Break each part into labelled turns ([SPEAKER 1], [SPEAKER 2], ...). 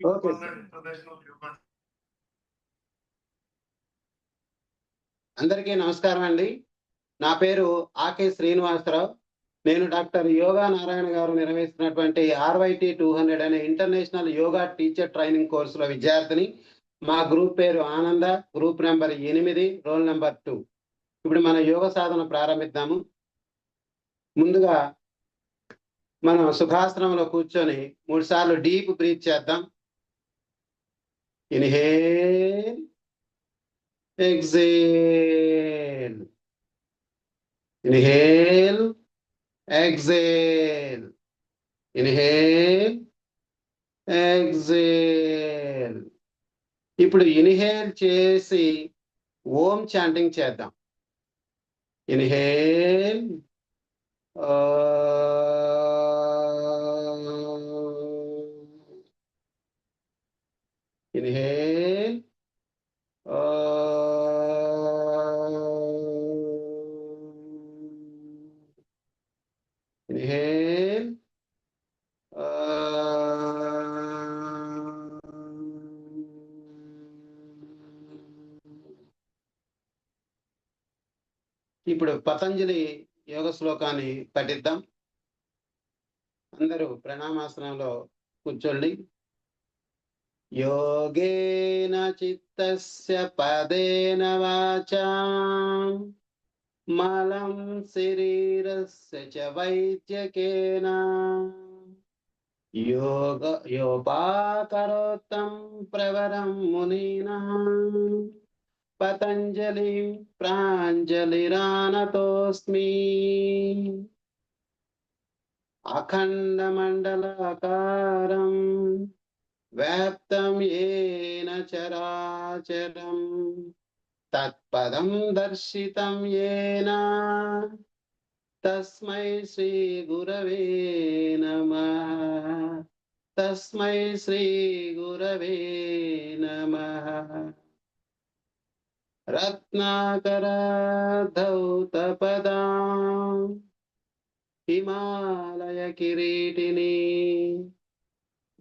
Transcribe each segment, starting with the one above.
[SPEAKER 1] Okay అందరికీ నమస్కారం అండి. నా పేరు ఆకే శ్రీనివాసరావు. నేను డాక్టర్ యోగా నారాయణ గారు నిర్వహిస్తున్నటువంటి RYT 200 అనే ఇంటర్నేషనల్ యోగా టీచర్ ట్రైనింగ్ కోర్సులో విద్యార్థిని. మా గ్రూప్ పేరు ఆనంద, గ్రూప్ నెంబర్ 8, రోల్ నెంబర్ 2. ఇప్పుడు మన యోగ సాధన ప్రారంభిద్దాము. ముందుగా మనం సుఖాసనంలో కూర్చొని 3 సార్లు డీప్ బ్రీత్ చేద్దాం. Inhale, exhale, inhale, exhale, inhale, exhale. ఇప్పుడు ఇన్హేల్ చేసి ఓం చాంటింగ్ చేద్దాం. ఇన్హేల్, ఇన్హేల్, ఇన్హేల్, ఇప్పుడు పతంజలి యోగ శ్లోకాన్ని పఠిద్దాం. అందరూ ప్రణామాసనంలో కూర్చోండి. యోగేన చిత్తస్య పదేన వాచా మలం శరీరస్య చ వైద్యకేన యోపాకరోత్తం ప్రవరం మునీనాం పతంజలి ప్రాంజలిరానతోస్మి. అఖండమండలాకారం వ్యాప్తం ఏన చరాచరం తత్పదం దర్శితం ఏన తస్మై శ్రీ గురవే నమః. తస్మై శ్రీ గురవే నమః. రత్నాకరధౌతపదాం హిమాలయ కిరీటిని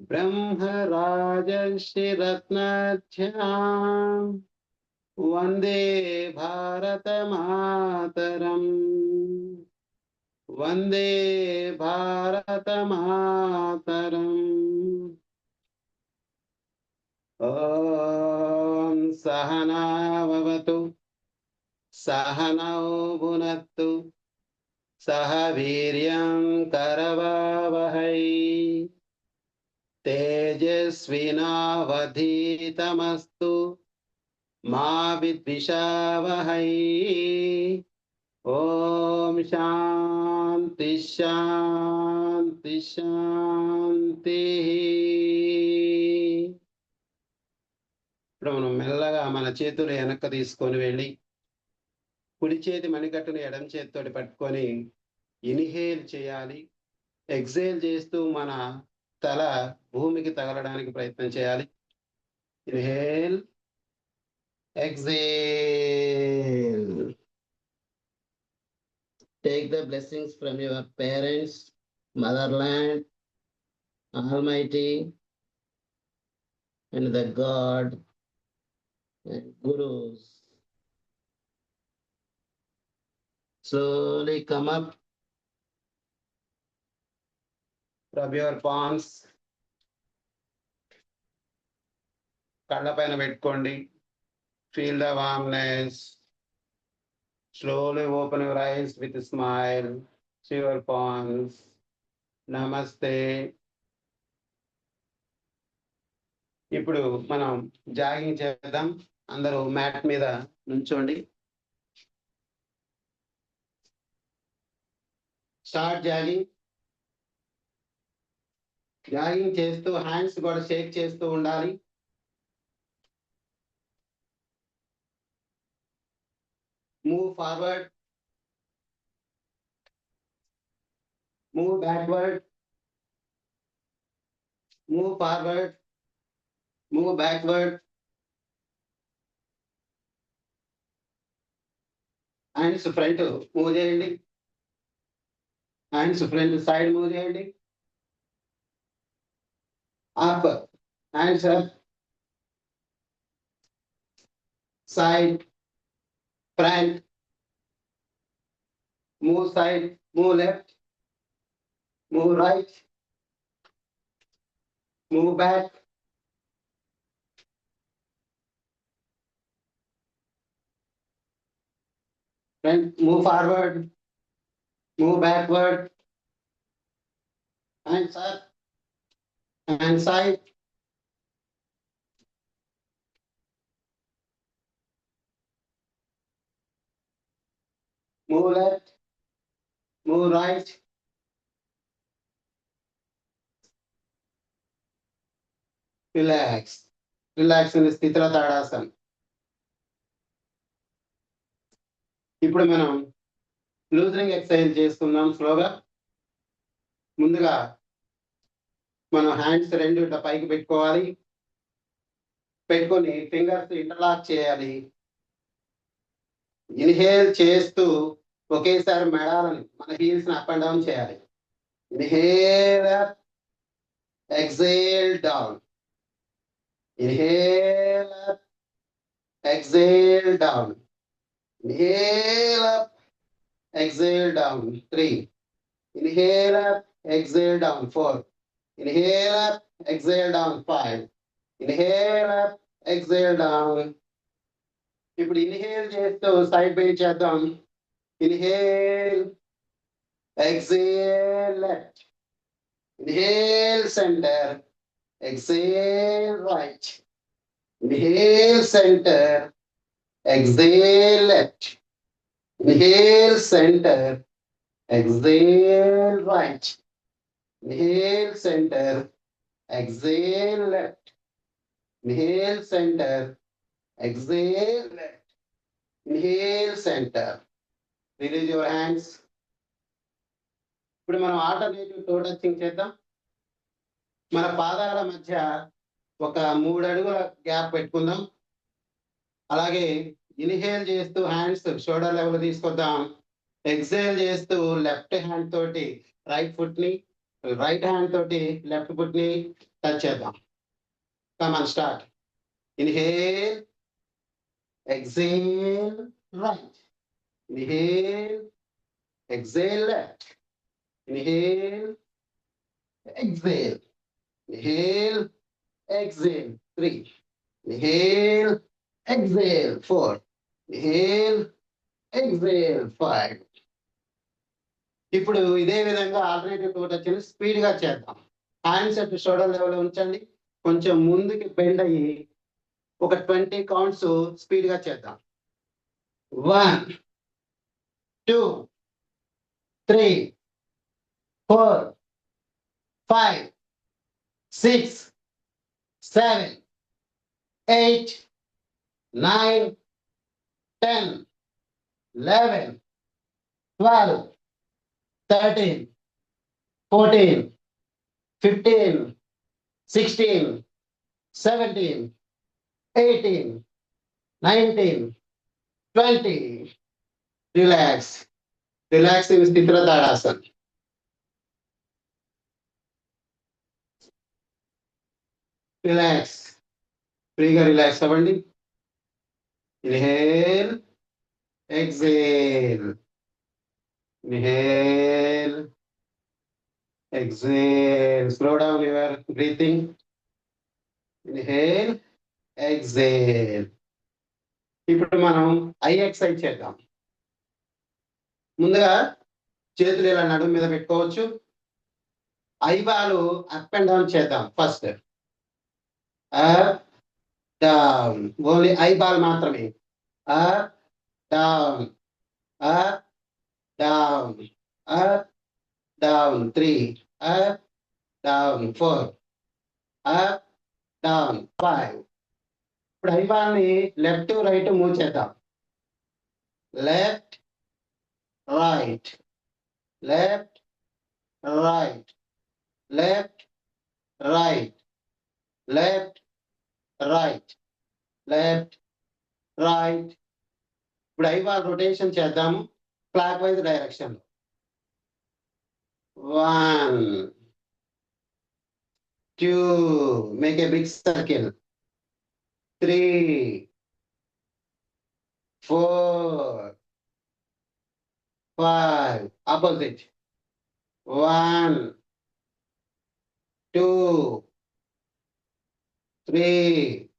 [SPEAKER 1] బ్రహ్మరాజర్షి రత్నాఢ్యాం వందే భారత మాతరం. వందే భారత మాతరం. ఓం సహనా భవతు సహనౌ భునత్తు సహ వీర్యం కరవావహై తేజస్వినావధీతమస్తు మా విద్విషావహై. ఓం శాంతి శాంతి శాంతి. ఇప్పుడు మనం మెల్లగా మన చేతులు వెనక్కి తీసుకొని వెళ్ళి కుడి చేతి మణికట్టును ఎడమ చేతితోటి పట్టుకొని ఇన్హేల్ చేయాలి. ఎక్సేల్ చేస్తూ మన తల భూమికి తగలడానికి ప్రయత్నం చేయాలి. Inhale, exhale. Take the blessings from your parents, motherland, Almighty, and the God and Gurus. Slowly come up, rub your palms. కళ్ళ పైన పెట్టుకోండి. Feel the warmness. Slowly open your eyes with a smile. See your palms. Namaste. ఇప్పుడు మనం jogging చేద్దాం. అందరూ mat మీద నుంచోండి. Start jogging. Jogging చేస్తూ హ్యాండ్స్ కూడా షేక్ చేస్తూ ఉండాలి. Move forward, move backward, move forward, move backward. Hands front move చేయండి. హ్యాండ్స్ ఫ్రంట్ సైడ్ మూవ్ చేయండి. Up Hands up, side, front, move side, move left, move right, move back, front, move forward, move backward, hands up, and side, move left, move right, relax. Relax in స్థితిలో తాడాసన్. ఇప్పుడు మనం లూజరింగ్ exercise చేసుకుందాం స్లోగా. ముందుగా మనం hands రెండు ఇట్లా పైకి పెట్టుకోవాలి. పెట్టుకొని ఫింగర్స్ ఇంటర్లాక్ చేయాలి. ఇన్హేల్ చేస్తూ ఒకేసారి మెడాలని మన హీల్స్ అప్ అండ్ డౌన్ చేయాలి. Inhale up, exhale down. Inhale up, exhale down. Inhale up, exhale down. 3. Inhale up, exhale down. 4. Inhale up, exhale down. 5. Inhale up, exhale down. ఇప్పుడు inhale చేస్తూ side bend చేద్దాం. Inhale, exhale left. Inhale center, exhale right. Inhale center, exhale left. Inhale center, exhale right. Inhale center, exhale left. Inhale center, exhale left. Inhale center. Release your hands. ఇప్పుడు మనం alternative to touching చేద్దాం. మన పాదాల మధ్య ఒక 3 అడుగుల gap పెట్టుకుందాం. అలాగే ఇన్హేల్ చేస్తూ హ్యాండ్స్ షోల్డర్ లెవెల్ తీసుకొద్దాం. ఎక్సేల్ చేస్తూ లెఫ్ట్ హ్యాండ్ తోటి రైట్ ఫుట్ ని, రైట్ హ్యాండ్ తోటి లెఫ్ట్ ఫుట్ ని టచ్ చేద్దాం. Come on start. Inhale, exhale right. Inhale, exhale left. Inhale, exhale. Inhale, exhale. 3. Inhale, exhale. 4. Inhale, exhale. 5. ఇప్పుడు ఇదే విధంగా ఆల్టర్నేటివ్ టో టచ్ స్పీడ్ గా చేద్దాం. హ్యాండ్స్ అట్ షోల్డర్ లెవెల్ ఉంచండి. కొంచెం ముందుకి బెండ్ అయ్యి ఒక 20 కౌంట్స్ స్పీడ్ గా చేద్దాం. 1, 2, 3, 4, 5, 6, 7, 8, 9, 10, 11, 12, 13, 14, 15, 16, 17, 18, 19, 20. Relax. Relax in స్థితిలో తాడాసన్. రిలాక్స్. ఫ్రీగా రిలాక్స్ అవ్వండి. Inhale, exhale. Inhale, exhale. Slow down your breathing. Inhale, exhale. ఇప్పుడు మనం ఐ ఎక్సర్సైజ్ చేద్దాం. ముందుగా చేతులు ఇలా నడుము మీద పెట్టుకోవచ్చు. ఐబాలు అప్ అండ్ డౌన్ చేద్దాం. First up, down. Only eyeball మాత్రమే. Up, down, up, down, up, down. 3, up, down. 4, up, down. 5. ఇప్పుడు ఐబాల్ని లెఫ్ట్ రైట్ మూవ్ చేద్దాం. Left, right, left, right, left, right, left, right, left, right. ఇప్పుడు eyeball rotation చేద్దాము clock wise direction. 1, 2, make a big circle. 3, 4, 5, opposite. 1, 2, 3,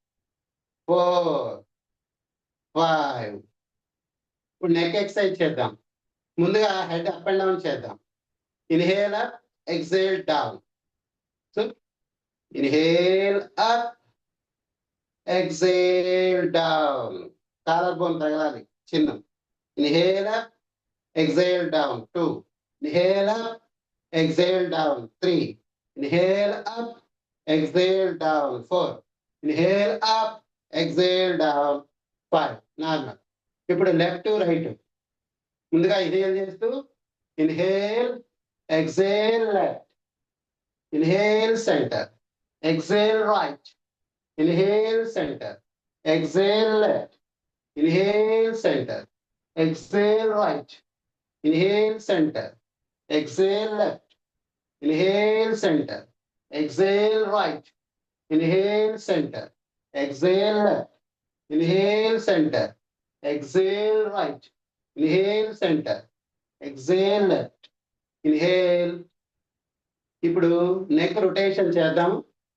[SPEAKER 1] 4, 5. ఇప్పుడు neck exercise చేద్దాం. ముందుగా head up and down చేద్దాం. Inhale up, exhale down. So inhale up, exhale down. Collar bone తగలాలి చిన్న. Inhale up, exhale down 2, inhale up, exhale down 3, inhale up, exhale down 4, inhale up, exhale down 5. Normal. ఇప్పుడు left right ముందుగా inhale చేస్తూ inhale, exhale left, inhale centre, exhale right, inhale centre, exhale left, inhale centre, exhale right, inhale center, exhale left, inhale center, exhale right, inhale center, exhale left, inhale center, exhale right, inhale center, exhale left, inhale. ఇప్పుడు neck rotation చేద్దాం.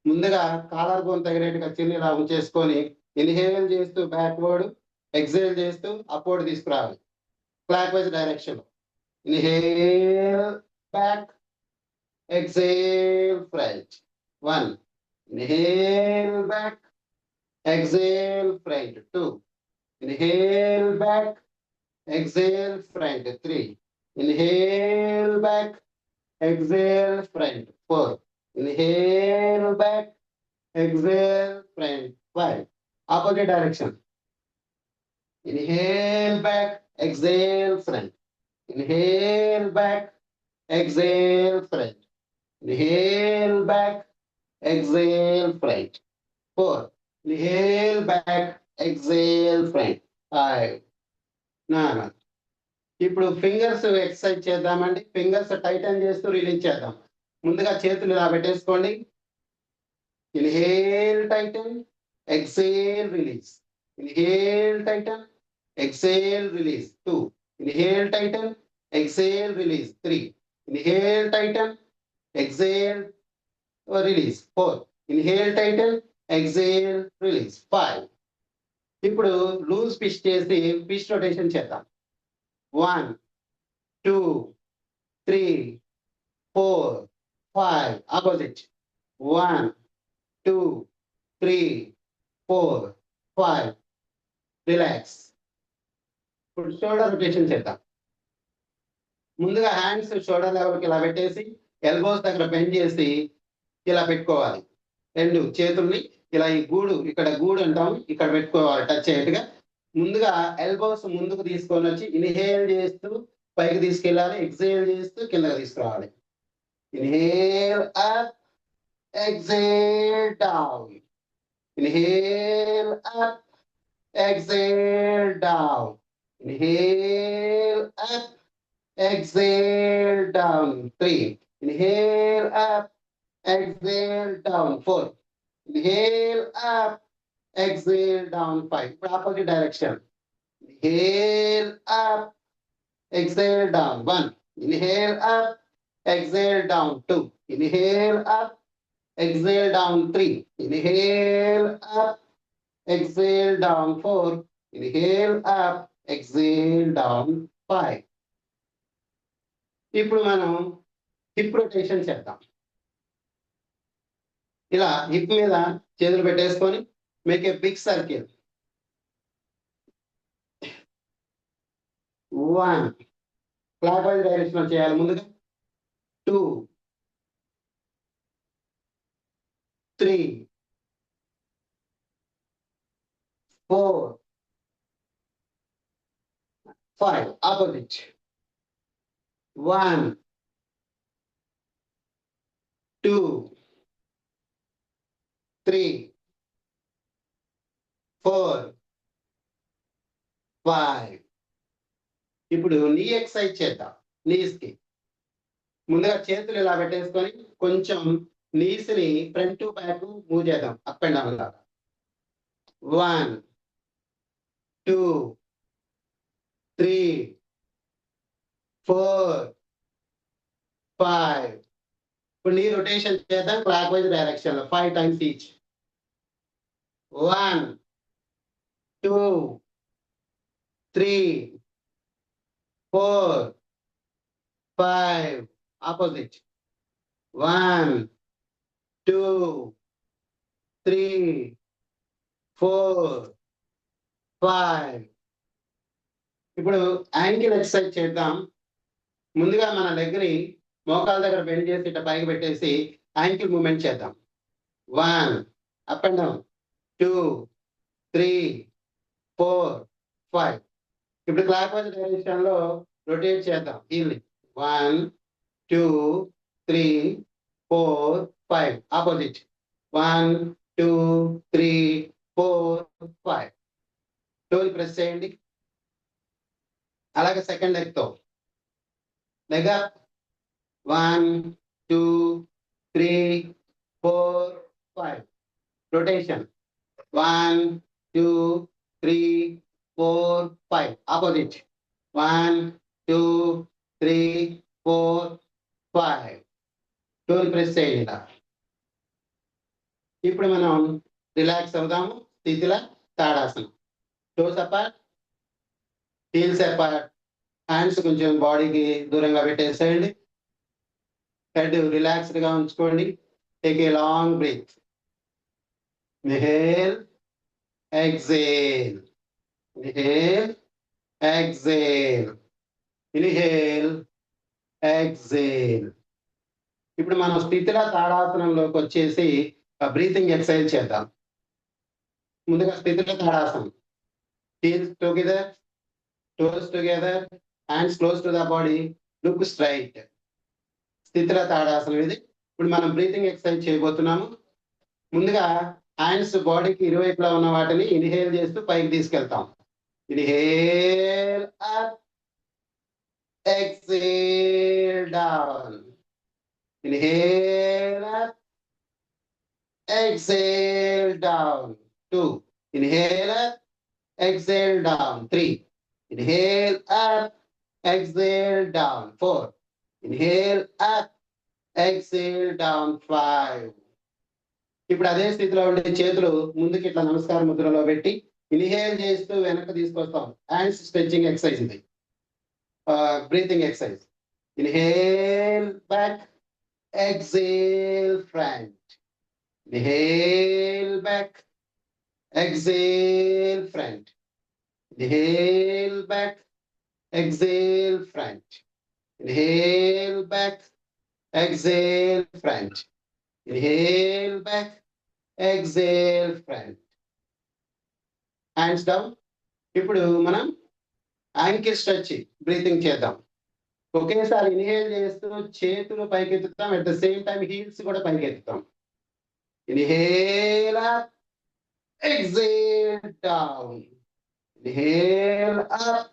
[SPEAKER 1] ముందుగా collar bone తగినట్టుగా చిన్ని ఇలా ఉంచేసుకొని inhale చేస్తూ backward, exhale చేస్తూ upward తీసుకురావాలి clock wise direction. Inhale back, exhale front. 1, inhale back, exhale front. 2, inhale back, exhale front. 3, inhale back, exhale front. 4, inhale back, exhale front. 5. Opposite direction. Inhale back, exhale front. Inhale back, exhale front. Inhale back, exhale front. 4, inhale back, exhale front. 5. Normal. ఇప్పుడు fingers exercise చేద్దామండి. Fingers Titan చేస్తూ release చేద్దాం. ముందుగా చేతులు ఇలా పెట్టేసుకోండి. Inhale Titan, exhale release. Inhale Titan, exhale release. 2, inhale tighten, exhale release. 3, inhale tighten, exhale release. 4, inhale tighten, exhale release. 5. ఇప్పుడు loose pitch చేసి పిచ్ రొటేషన్ చేద్దాం. 1, 2, 3, 4, 5. ఆపోజిట్. 1, 2, 3, 4, 5. రిలాక్స్. ఇప్పుడు షోల్డర్ రొటేషన్ చేద్దాం. ముందుగా హ్యాండ్స్ షోల్డర్ లెవెల్కి ఇలా పెట్టేసి ఎల్బోస్ దగ్గర బెండ్ చేసి ఇలా పెట్టుకోవాలి. రెండు చేతుల్ని ఇలా ఈ గూడు, ఇక్కడ గూడు అంటాం, ఇక్కడ పెట్టుకోవాలి టచ్ అయ్యేట్టుగా. ముందుగా ఎల్బోస్ ముందుకు తీసుకొని వచ్చి ఇన్హేల్ చేస్తూ పైకి తీసుకెళ్ళాలి, ఎక్సేల్ చేస్తూ కిందకి తీసుకురావాలి. Inhale up, exhale down. Inhale up, exhale down. Inhale up, exhale down. 3, inhale up, exhale down. 4, inhale up, exhale down. 5. Opposite direction. Inhale up, exhale down. 1, inhale up, exhale down. 2, inhale up, exhale down. 3, inhale up, exhale down. 4, inhale up, exhale down. 5. ఇప్పుడు మనం hip rotation చేద్దాం. ఇలా hip మీద చేతులు పెట్టేసుకొని make a big circle. 1, clockwise direction చేయాలి. ముందుగా 2, 3, 4, 5. Opposite. 1, 2, 3, 4, 5. ఇప్పుడు నీ ఎక్సర్సైజ్ చేద్దాం. నీస్ కి ముందుగా చేతులు ఇలా పెట్టేసుకొని కొంచెం నీస్ ని ఫ్రంట్ టు బ్యాక్ మూవ్ చేద్దాం, అప్ అండ్ డౌన్ లాగా. 1 2 3 4 5. ఇప్పుడు నీ రొటేషన్ చేద్దాం క్లాక్ వైజ్ డైరెక్షన్ లో 5 times ఈచ్. 1 2 3 4 5. ఆపోజిట్. 1 2 3 4 5. ఇప్పుడు యాంకిల్ ఎక్సర్సైజ్ చేద్దాం. ముందుగా మన లెగ్ ని మోకాల దగ్గర బెండ్ చేసి ఇట్లా పైకి పెట్టేసి యాంకిల్ మూవ్మెంట్ చేద్దాం. 1 అప్ అండ్ డౌన్, 2 3 4 5. ఇప్పుడు క్లాక్ వైజ్ డైరెక్షన్ లో రొటేట్ చేద్దాం హీల్. 1 2 3 4 5. ఆపోజిట్. 1 2 3 4 5. టోల్ ప్రెస్ చేయండి. అలాగే సెకండ్ లెగ్ తో లెగ్ అప్. 1 2 3 4 5. రొటేషన్. 1 2 3 4 5. ఆపోజిట్. 1 2 3 4 5. టోల్ ప్రెస్ చేయండి ఇలా. ఇప్పుడు మనం రిలాక్స్ అవుదాము. స్థితిలో తాడాసనం. Toes apart, heels apart, hands కొంచెం బాడీకి దూరంగా పెట్టేసేయండి. హెడ్ రిలాక్స్డ్ గా ఉంచుకోండి. Take a long breath. Inhale, exhale, inhale, exhale, inhale, exhale. ఇప్పుడు మనం స్థితిలో తాడాసనంలోకి వచ్చేసి బ్రీతింగ్ ఎక్సర్సైజ్ చేద్దాం. ముందుగా స్థితిలో తాడాసనం. Heels together, toes together, hands close to the body, look straight. స్థితిలో తాడాసనం ఇది. ఇప్పుడు మనం బ్రీతింగ్ ఎక్సర్సైజ్ చేయబోతున్నాము. ముందుగా హ్యాండ్స్ బాడీకి ఇరువైపులా ఉన్న వాటిని ఇన్హేల్ చేస్తూ పైకి తీసుకెళ్తాం. Inhale up, exhale down. Inhale up, exhale down. 2. Inhale up, exhale down. 3. Inhale up, exhale down. 4. Inhale up, exhale down. 5. ఇప్పుడు అదే స్థితిలో ఉండే చేతులు ముందుకి ఇట్లా నమస్కార ముద్రలో పెట్టి ఇన్హేల్ చేస్తూ వెనక్కి తీసుకొస్తాం. హ్యాండ్స్ స్ట్రెచింగ్ ఎక్సర్సైజ్ ఇది. Breathing exercise. Inhale back, exhale front. Inhale back, exhale front. Inhale back, exhale front. Inhale back, exhale front. Inhale back, exhale front. Hands down. ఇప్పుడు మనం యాంకిల్ స్ట్రెచ్ బ్రీతింగ్ చేద్దాం. ఒకేసారి inhale చేస్తూ చేతులు పైకెత్తుతాం, at the same time heels కూడా పైకెత్తుతాం. Inhale up, exhale down. Inhale up,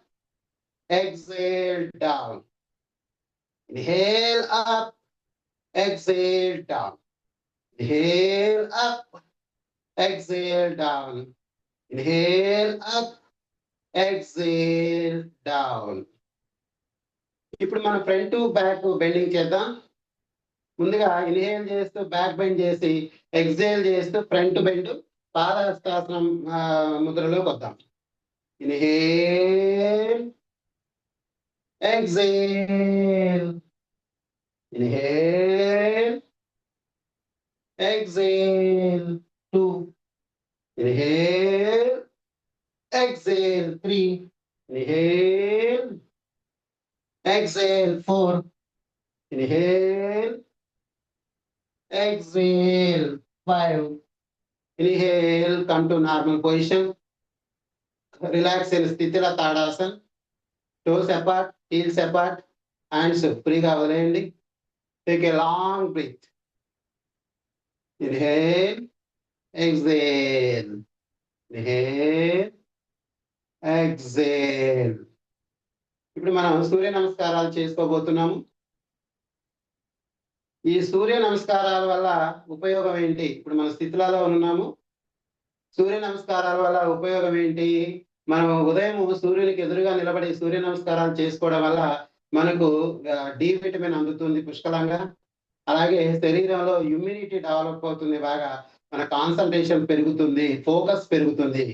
[SPEAKER 1] exhale down. Inhale up, exhale down. Inhale up, exhale down. Inhale up, exhale down. ఇప్పుడు మనం ఫ్రంట్ టు బ్యాక్ బెండింగ్ చేద్దాం. ముందుగా ఇన్హేల్ చేస్తూ బ్యాక్ బెండ్ చేసి exhale చేస్తూ front bend పాదహస్తాసనం ముద్రలోకి వద్దాం. Inhale, exhale, inhale, exhale. 2. Inhale, exhale. 3. Inhale, exhale. 4. Inhale, exhale. 5. Inhale, come to normal position. Relax in స్థితిలో Tadasan. Toes apart, heels apart, hands ఫ్రీగా వదిలేయండి. Take a long breath. Inhale, exhale, inhale, exhale. ఇప్పుడు మనం సూర్య నమస్కారాలు చేసుకోబోతున్నాము. ఈ సూర్య నమస్కారాల వల్ల ఉపయోగం ఏంటి? ఇప్పుడు మన స్థితిలో ఉన్నాము. సూర్య నమస్కారాల వల్ల ఉపయోగం ఏంటి? మనం ఉదయం సూర్యునికి ఎదురుగా నిలబడి సూర్య నమస్కారాలు చేసుకోవడం వల్ల మనకు డి విటమిన్ అందుతుంది పుష్కలంగా. అలాగే శరీరంలో ఇమ్యూనిటీ డెవలప్ అవుతుంది బాగా. మన కాన్సంట్రేషన్ పెరుగుతుంది, ఫోకస్ పెరుగుతుంది.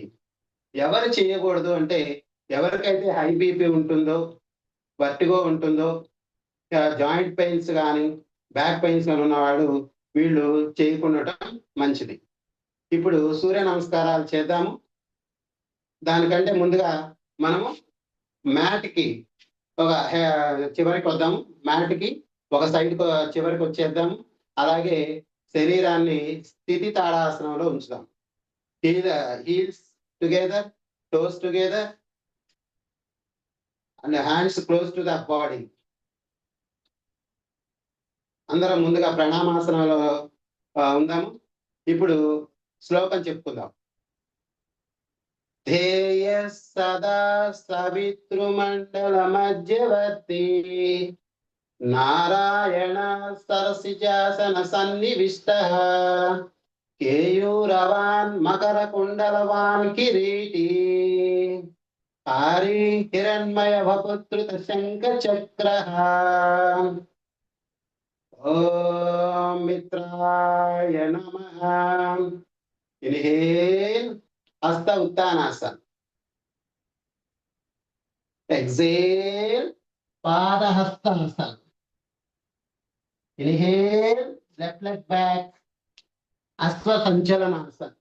[SPEAKER 1] ఎవరు చేయకూడదు అంటే, ఎవరికైతే హై బీపీ ఉంటుందో, వర్టిగో ఉంటుందో, జాయింట్ పెయిన్స్ కానీ, బ్యాక్ పెయిన్స్ కానీ ఉన్నవాళ్ళు వీళ్ళు చేయకుండటం మంచిది. ఇప్పుడు సూర్య నమస్కారాలు చేద్దాము. దానికంటే ముందుగా మనము మ్యాట్కి ఒక చివరికి వద్దాము. మ్యాట్కి ఒక సైడ్ చివరికి వచ్చేద్దాము. అలాగే శరీరాన్ని స్థితి తాడాసనంలో ఉంచుదాం. Heels together, toes together and hands close to the body. అందరం ముందుగా ప్రణామాసనంలో ఉందాము. ఇప్పుడు శ్లోకం చెప్పుకుందాం. ध्येय सदा सवितृमंडल मध्यवर्ती नारायण सरसिजासन सन्निविष्टः केयूरवान् मकर कुंडलवान् किरीटी हरि हिरण्मय भपुत्रुत शंख चक्रः ओम मित्राय नमः. इन्हेल हस्त Uttanasana. Exhale padahastasana. Inhale left leg back अश्व संचलनासन.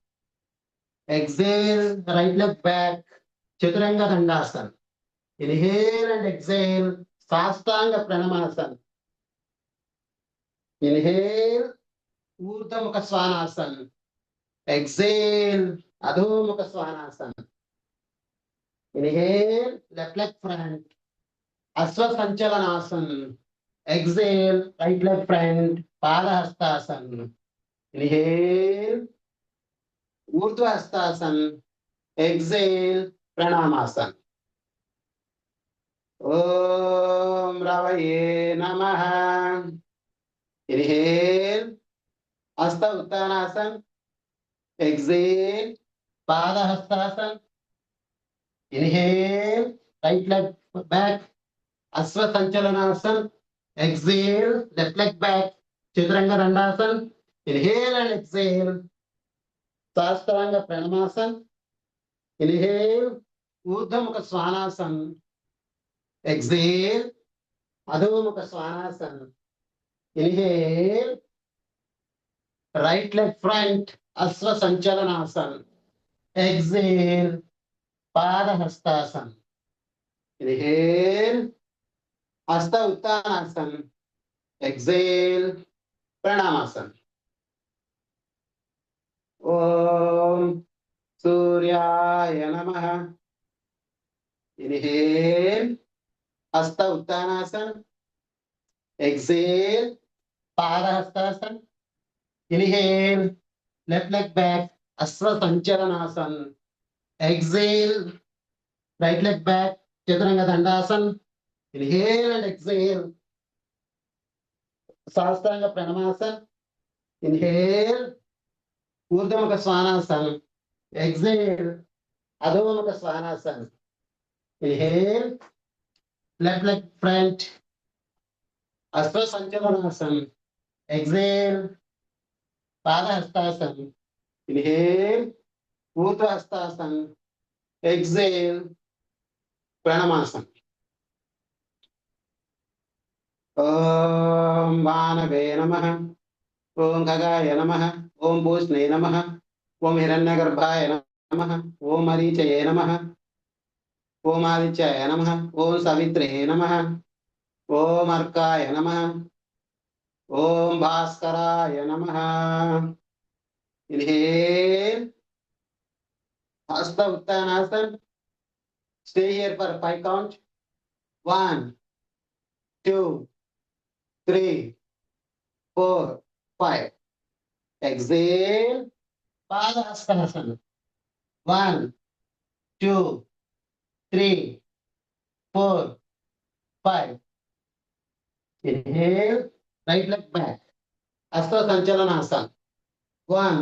[SPEAKER 1] Exhale right leg back Chaturanga Dandasana. Inhale and exhale साष्टांग प्रणमासन. Inhale ऊर्ध्वमुख Svanasana. Exhale अधोमुख Svanasana. Inhale left leg front अश्व संचलनासन. Exhale right leg front padahastasana. Inhale ऊर्ध्व हस्तासन. Exhale प्रणामासन. ओम रवये नमः. Inhale हस्त Uttanasana. Exhale padahastasana. Inhale right leg back अश्व संचलनासन. Exhale left leg back Chaturanga Dandasana. Inhale and exhale साष्टांग प्रणमासन. Inhale ऊर्ध्वमुख Svanasana. Exhale अधोमुख Svanasana. Inhale right leg front अश्व संचलनासन. Exhale padahastasana. Inhale हस्त Uttanasana. Exhale Pranamasana. ओम सूर्याय नमः. Inhale हस्त Uttanasana. Exhale padahastasana. Inhale left leg back अश्व संचलनासन. Exhale right leg back Chaturanga Dandasana. Inhale and exhale साष्टांग प्रणमासन. Inhale ऊर्ध्वमुख Svanasana. Exhale अधोमुख Svanasana. Inhale left leg front अश्व संचलनासन. Exhale padahastasana. Inhale ऊर्ध्व hastasana. Exhale प्रणमासन. ओम मानवे नमः. ओम खगाय नमः. ओम भूष्णे नमः. ओम हिरण्यगर्भाय नमः. ओम मरीचये नमः. ओम आदित्याय नमः. ओम सवित्रे नमः. ओम अर्काय नमः. ओम भास्कराय नमः. Inhale हस्त Uttanasana. Stay here for 5 count. 1 2 3 4 5. Exhale padahastasana. 1 2 3 4 5. Inhale right leg back హస్త సంచలనాసన్. 1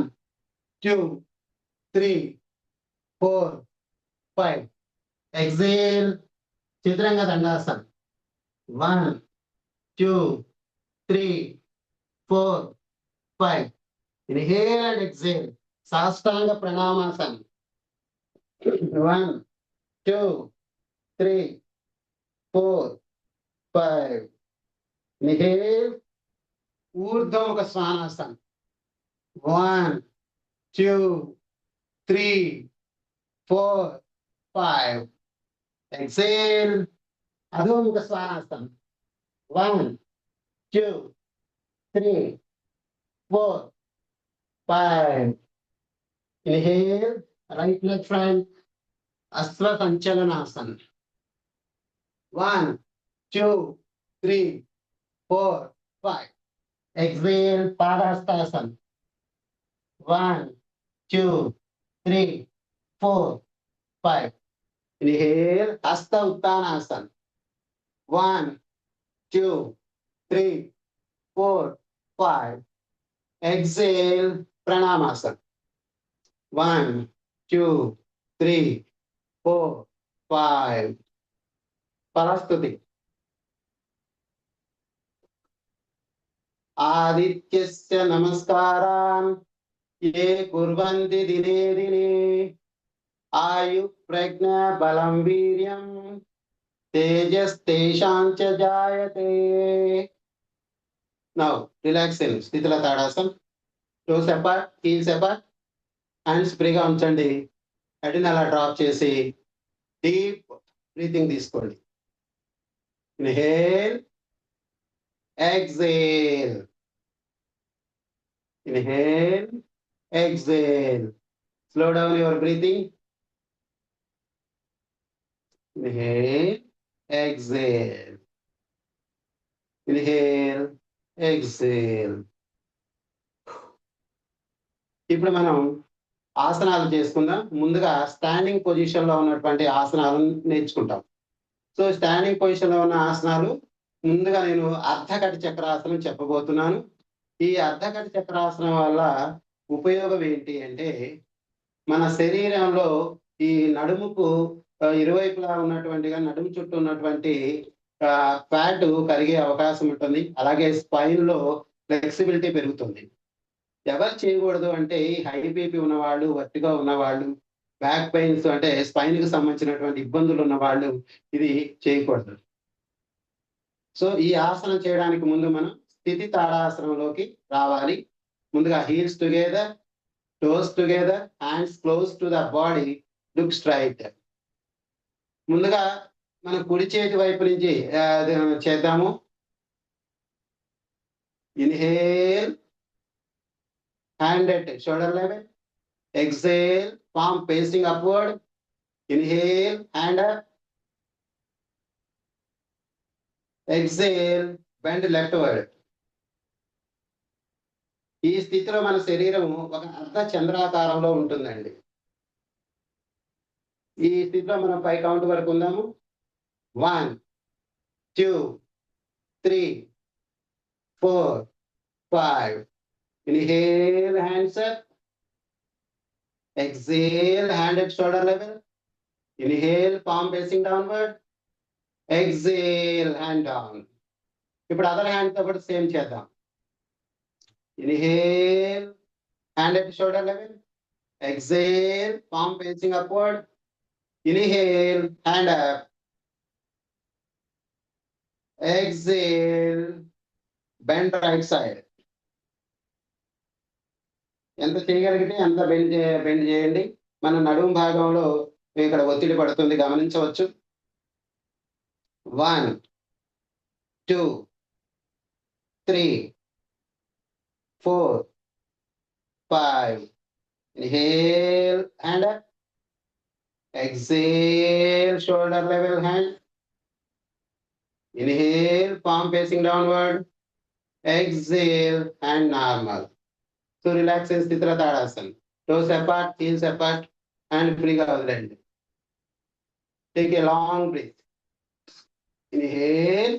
[SPEAKER 1] 2 3 4 5. Exhale chaturanga దండాసన్. 1 2 3 4 5. Inhale and exhale. Sastanga Pranamasana. 1 2 3 4 5. Inhale. Urdhva Svanasana. 1 2 3 4 5. Exhale. Adhomukha Svanasana. 1 2 3 4 5. Inhale. Right leg front. Asva Sanchalanasana. 1 2 3 4 5. Exhale. Padahastasana. 1 2 3 4 5. Inhale. Hasta Uttanasana. 1 2 3 4 5. Exhale. Pranamasana. 1 2 3 4 5. Parastuti. आदित्यस्य नमस्कारान् ये कुर्वन्ति दिने दिने आयु प्रज्ञा बलं वीर्यं तेजस्तेषां च जायते. Now relax in Sthitila Tadasana. Toes apart, heels apart, hands ఫ్రీగా ఉంచండి. హెడ్ని అలా డ్రాప్ చేసి డీప్ బ్రీతింగ్ తీసుకోండి. Inhale, exhale. Inhale, exhale. Slow down your breathing. Inhale, exhale. Inhale, exhale. ఇప్పుడు మనం ఆసనాలు చేసుకుందాం. ముందుగా స్టాండింగ్ పొజిషన్ లో ఉన్నటువంటి ఆసనాలను నేర్చుకుంటాం. సో స్టాండింగ్ పొజిషన్ లో ఉన్న ఆసనాలు ముందుగా నేను అర్ధకటి చక్రాసనం చెప్పబోతున్నాను. ఈ అర్ధకటి చక్రాసనం వల్ల ఉపయోగం ఏంటి అంటే, మన శరీరంలో ఈ నడుముకు ఇరువైపులా ఉన్నటువంటిగా నడుము చుట్టూ ఉన్నటువంటి ఫ్యాట్ కరిగే అవకాశం ఉంటుంది. అలాగే స్పైన్ లో ఫ్లెక్సిబిలిటీ పెరుగుతుంది. ఎవరు చేయకూడదు అంటే హై బీపీ ఉన్నవాళ్ళు, వర్టిగా ఉన్నవాళ్ళు, బ్యాక్ పెయిన్స్ అంటే స్పైన్ కి సంబంధించినటువంటి ఇబ్బందులు ఉన్న వాళ్ళు ఇది చేయకూడదు. సో ఈ ఆసనం చేయడానికి ముందు మనం స్థితి తాడాసనంలోకి రావాలి. ముందుగా heels together, toes together, hands close to the body, look straight. ముందుగా మనం కుడి చేతి వైపు నుంచి చేద్దాము. Inhale, hand at shoulder level. Exhale, palm facing upward. Inhale, hand up. Exhale, bend leftward. ఈ స్థితిలో మన శరీరం ఒక అర్ధ చంద్రాకారంలో ఉంటుందండి. ఈ స్థితిలో మనం 5 కౌంట్ వరకు ఉందాము. 1 2 3 4 5. Inhale, hands up. Exhale, hand at shoulder level. Inhale, palm facing downward. Exhale, hand down. ఇప్పుడు అదర్ హ్యాండ్ తో కూడా సేమ్ చేద్దాం. Inhale, hand at shoulder level. Exhale, palm facing upward. Inhale, hand up. Exhale, bend right side. ఎంత చేయగలిగితే అంత bend చేయండి. మన నడుము భాగంలో ఇక్కడ ఒత్తిడి పడుతుంది, గమనించవచ్చు. 1 2 3 4 5. Inhale, hand up. Exhale, shoulder level hand. Inhale, palm facing downward. Exhale, hand normal. So relax in Sthitila Tadasana. Toes apart, heels apart, and freega వదిలేండి. Take a long breath. Inhale,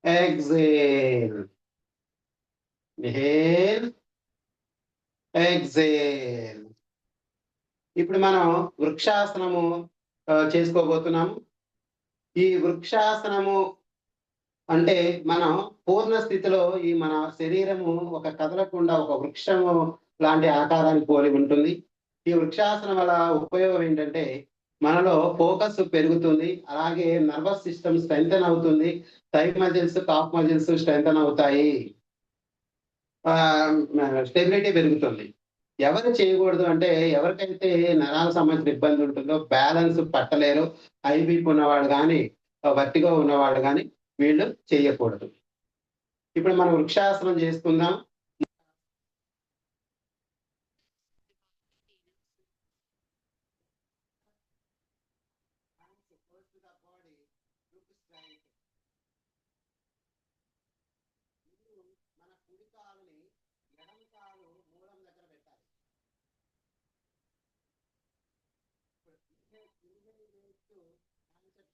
[SPEAKER 1] exhale. Inhale, exhale. ఇప్పుడు మనం వృక్షాసనము చేసుకోబోతున్నాము. ఈ వృక్షాసనము అంటే మనం పూర్ణ స్థితిలో ఈ మన శరీరము ఒక కదలకుండా ఒక వృక్షము లాంటి ఆకారానికి పోలి ఉంటుంది. ఈ వృక్షాసనం వల్ల ఉపయోగం ఏంటంటే మనలో ఫోకస్ పెరుగుతుంది, అలాగే నర్వస్ సిస్టమ్ స్ట్రెంగ్తన్ అవుతుంది, thigh muscles, calf muscles strengthen అవుతాయి, స్టెబిలిటీ పెరుగుతుంది. ఎవరు చేయకూడదు అంటే ఎవరికైతే నరాలకు సంబంధించిన ఇబ్బంది ఉంటుందో, బ్యాలెన్స్ పట్టలేరు, ఐబీపీ ఉన్నవాడు కానీ వర్టిగో ఉన్నవాడు కానీ వీళ్ళు చేయకూడదు. ఇప్పుడు మనం వృక్షాసనం చేసుకుందాం. మన కుడి కాలుని ఎడమ కాలు మూలం దగ్గర పెట్టాలి.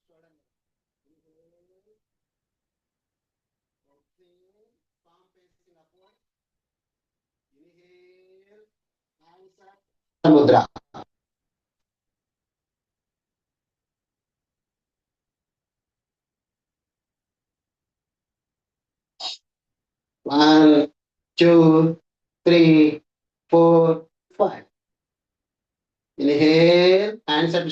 [SPEAKER 1] చూడండి, Mudra. One, two, three, 4, 5. Inhale, hands at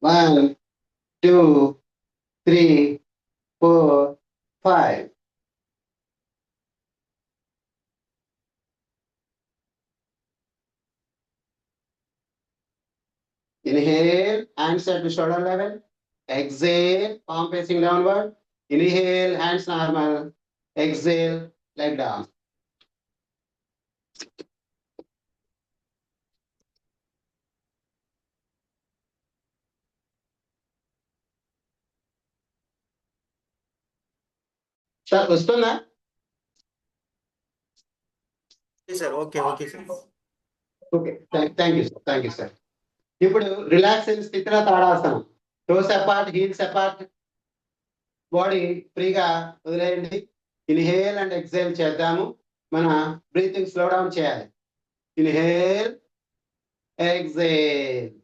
[SPEAKER 1] one, two, three, 4, 5. Inhale, hands at the shoulder level. Exhale, palm facing downward. Inhale, hands normal. Exhale, leg down. Sir వస్తుందా?
[SPEAKER 2] Sir okay okay sir.
[SPEAKER 1] Okay, thank you sir, thank you sir. ఇప్పుడు relax అయిన స్థితిలో తాడాసనం. Toes apart, heels apart, body ఫ్రీగా వదిలేయండి. Inhale and exhale చేద్దాము. మన breathing slow down చేయాలి. Inhale, exhale,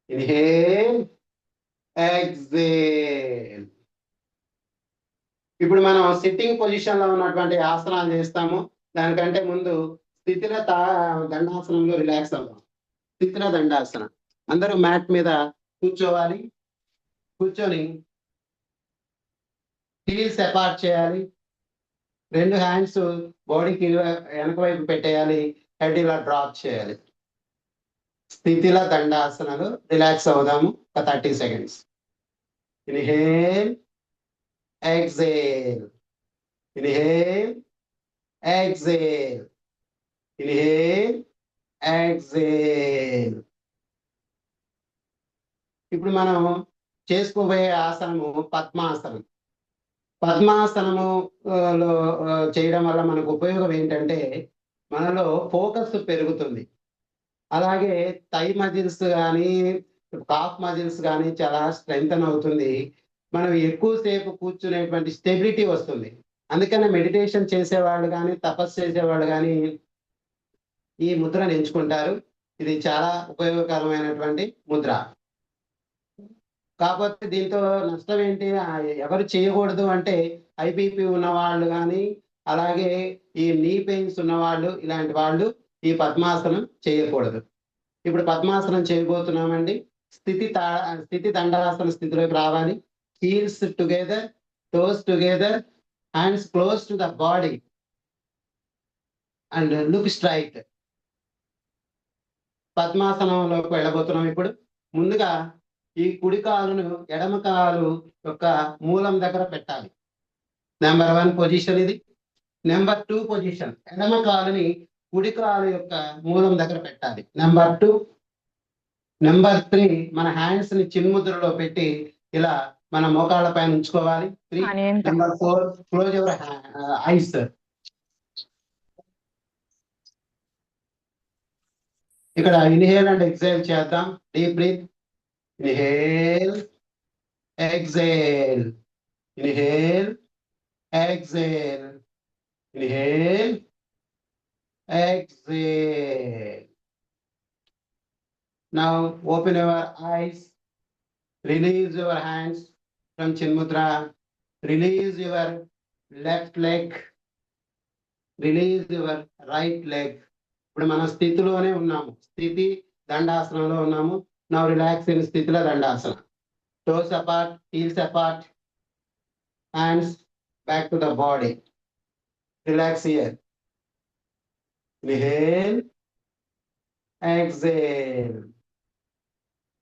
[SPEAKER 1] inhale, exhale. ఇప్పుడు మనం సిట్టింగ్ పొజిషన్ లో ఉన్నటువంటి ఆసనాలు చేస్తాము. దానికంటే ముందు స్థితిల దండాసనంలో రిలాక్స్ అవుతాం. స్థితిల దండాసనం. అందరూ మ్యాట్ మీద కూర్చోవాలి. కూర్చొని హీల్స్ అపార్ట్ చేయాలి. రెండు హ్యాండ్స్ బాడీకి వెనక వైపు పెట్టేయాలి. హెడ్ ఇలా డ్రాప్ చేయాలి. స్థితిల దండాసనాలు రిలాక్స్ అవుదాము ఒక 30 seconds. Inhale, exhale, inhale, exhale, inhale, exhale. ఇప్పుడు మనం చేసుకోబోయే ఆసనము పద్మాసనం. పద్మాసనము లో చేయడం వల్ల మనకు ఉపయోగం ఏంటంటే మనలో ఫోకస్ పెరుగుతుంది, అలాగే థై మజిల్స్ కానీ కాఫ్ మజిల్స్ కానీ చాలా స్ట్రెంగ్తన్ అవుతుంది. మనం ఎక్కువసేపు కూర్చునేటువంటి స్టెబిలిటీ వస్తుంది. అందుకనే మెడిటేషన్ చేసేవాళ్ళు కానీ తపస్సు చేసేవాళ్ళు కానీ ఈ ముద్రను ఎంచుకుంటారు. ఇది చాలా ఉపయోగకరమైనటువంటి ముద్ర. కాకపోతే దీంతో నష్టం ఏంటి, ఎవరు చేయకూడదు అంటే ఐబీపీ ఉన్నవాళ్ళు కానీ అలాగే ఈ నీ పెయిన్స్ ఉన్నవాళ్ళు, ఇలాంటి వాళ్ళు ఈ పద్మాసనం చేయకూడదు. ఇప్పుడు పద్మాసనం చేయబోతున్నామండి. స్థితి దండాసన స్థితిలోకి రావాలి. Heels together, toes together, hands close to the body and look straight. పద్మాసనంలోకి వెళ్ళబోతున్నాం ఇప్పుడు. ముందుగా ఈ కుడి కాలును ఎడమ కాలు యొక్క మూలం దగ్గర పెట్టాలి. నెంబర్ 1 పొజిషన్ ఇది. నెంబర్ 2 పొజిషన్, ఎడమ కాలుని కుడి కాలు యొక్క మూలం దగ్గర పెట్టాలి. నెంబర్ 2. నెంబర్ 3, మన హ్యాండ్స్ ని చిన్ముద్రలో పెట్టి ఇలా మన మోకాళ్ళ పైన ఉంచుకోవాలి. 3. Number 4, close your eyes. ఇక్కడ ఇన్హేల్ అండ్ ఎక్సేల్ చేద్దాం. Deep breath. Inhale, exhale, inhale, exhale, inhale, exhale. Now open your eyes, release your hands from Chin Mudra, release your left leg, release your right leg. ఇప్పుడు మన స్థితిలోనే ఉన్నాము, స్థితి దండాసనంలో ఉన్నాము. Now relax in స్థితిలో dandasana. Toes apart, heels apart, hands back to the body. Relax here. Inhale, exhale,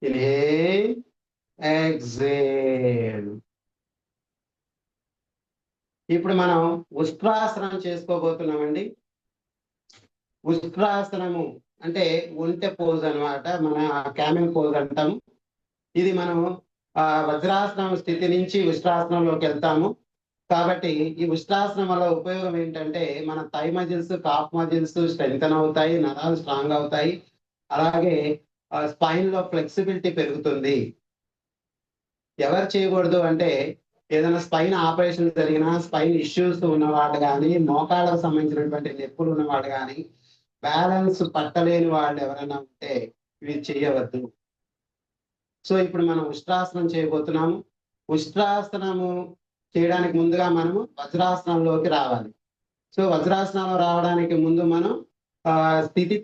[SPEAKER 1] inhale, exhale. ఇప్పుడు మనం ఉష్ట్రాసనం చేసుకోబోతున్నామండి. ఉష్ట్రాసనము అంటే ఒంటె పోజ్ అన్నమాట, మన క్యామెల్ పోజ్ అంటాము. ఇది మనం వజ్రాసనం స్థితి నుంచి ఉష్ట్రాసనంలోకి వెళ్తాము. కాబట్టి ఈ ఉష్ట్రాసనం వల్ల ఉపయోగం ఏంటంటే మన thigh muscles, calf muscles strengthen అవుతాయి, నరాలు స్ట్రాంగ్ అవుతాయి. అలాగే స్పైన్ లో ఫ్లెక్సిబిలిటీ పెరుగుతుంది. ఎవరు చేయకూడదు అంటే ఏదైనా స్పైన్ ఆపరేషన్ జరిగినా, స్పైన్ ఇష్యూస్ ఉన్నవాళ్ళు కానీ, మోకాళ్ళకు సంబంధించినటువంటి నొప్పులు ఉన్నవాళ్ళు కానీ, బ్యాలెన్స్ పట్టలేని వాళ్ళు ఎవరైనా ఉంటే ఇవి చేయవద్దు. సో ఇప్పుడు మనం ఉష్ట్రాసనం చేయబోతున్నాము. ఉష్ట్రాసనము చేయడానికి ముందుగా మనము వజ్రాసనంలోకి రావాలి. సో వజ్రాసనంలో రావడానికి ముందు మనం స్థితి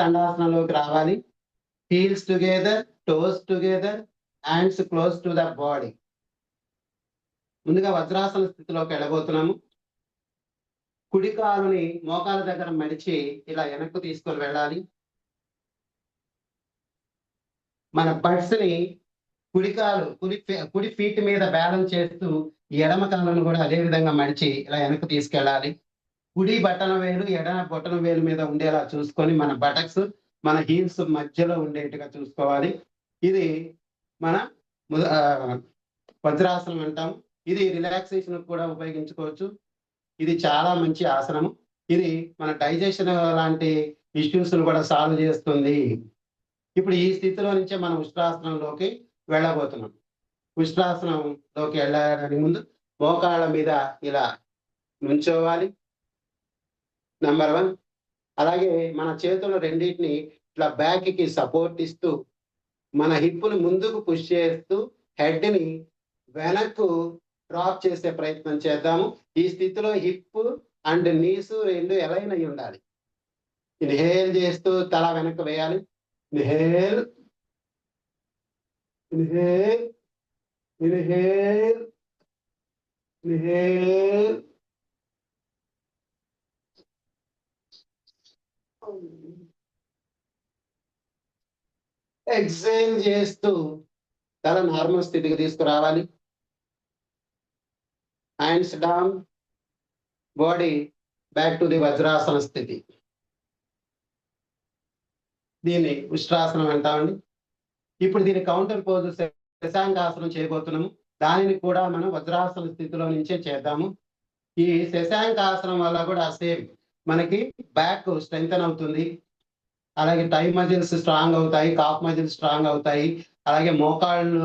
[SPEAKER 1] దండాసనంలోకి రావాలి. Heels together, toes together, hands close to the body. ముందుగా వజ్రాసన స్థితిలోకి వెళ్ళబోతున్నాము. కుడి కాలుని మోకాల దగ్గర మడిచి ఇలా వెనక్కు తీసుకొని వెళ్ళాలి. మన బడ్స్ ని కుడి ఫీట్ మీద బ్యాలెన్స్ చేస్తూ ఎడమ కాలను కూడా అదే విధంగా మడిచి ఇలా వెనక్కి తీసుకెళ్ళాలి. కుడి బటన వేలు ఎడమ బొటన వేలు మీద ఉండేలా చూసుకొని మన బటక్స్ మన హీల్స్ మధ్యలో ఉండేట్టుగా చూసుకోవాలి. ఇది మన వజ్రాసనం అంటాం. ఇది రిలాక్సేషన్ కూడా ఉపయోగించుకోవచ్చు. ఇది చాలా మంచి ఆసనము. ఇది మన డైజెషన్ లాంటి ఇష్యూస్ కూడా సాల్వ్ చేస్తుంది. ఇప్పుడు ఈ స్థితిలో నుంచే మనం ఉష్ట్రాసనంలోకి వెళ్ళబోతున్నాం. ఉష్ట్రాసనంలోకి వెళ్ళడానికి ముందు మోకాళ్ళ మీద ఇలా నుంచోవాలి. నెంబర్ 1. అలాగే మన చేతులు రెండింటిని ఇట్లా బ్యాక్ కి సపోర్ట్ ఇస్తూ మన హిప్పును ముందుకు పుష్ చేస్తూ హెడ్ ని వెనక్కు డ్రాప్ చేసే ప్రయత్నం చేద్దాము. ఈ స్థితిలో హిప్ అండ్ నీస్ రెండు ఎలైన్ అయి ఉండాలి. ఇన్హేల్ చేస్తూ తల వెనక్కి వేయాలి. Inhale, inhale, inhale, inhale. Exhale చేస్తూ తల నార్మల్ స్థితికి తీసుకురావాలి. Hands down, body back to the Vajrasana స్థితి. దీన్ని ఉష్ట్రాసనం అంటామండి. ఇప్పుడు దీని కౌంటర్ పోజ్ శశాంకాసనం చేయబోతున్నాము. దానిని కూడా మనం వజ్రాసన స్థితిలో నుంచే చేద్దాము. ఈ శశాంకాసనం వల్ల కూడా సేమ్ మనకి బ్యాక్ స్ట్రెంగ్తన్ అవుతుంది. అలాగే టై మజిల్స్ స్ట్రాంగ్ అవుతాయి, కాఫ్ మజిల్స్ స్ట్రాంగ్ అవుతాయి. అలాగే మోకాళ్ళు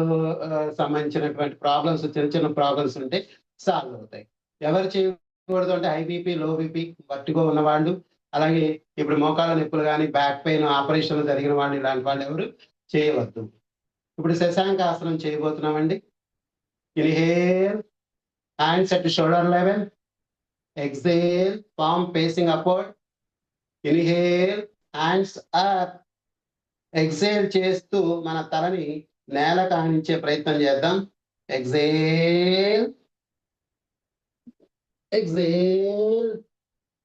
[SPEAKER 1] సంబంధించినటువంటి ప్రాబ్లమ్స్, చిన్న చిన్న ప్రాబ్లమ్స్ ఉంటే సాల్వ్ అవుతాయి. ఎవరు చేయకూడదు అంటే high BP, low BP, vertigo ఉన్నవాళ్ళు, అలాగే ఇప్పుడు మోకాళ్ళ నొప్పులు కానీ, బ్యాక్ పెయిన్ ఆపరేషన్లు జరిగిన వాళ్ళు, ఇలాంటి వాళ్ళు ఎవరు చేయవద్దు. ఇప్పుడు శశాంకాసనం చేయబోతున్నామండి. Inhale, hands at shoulder level. Exhale, palm facing upward. Inhale, hands up. Exhale చేస్తూ మన తలని నేల కానించే ప్రయత్నం చేద్దాం. Exhale, exhale,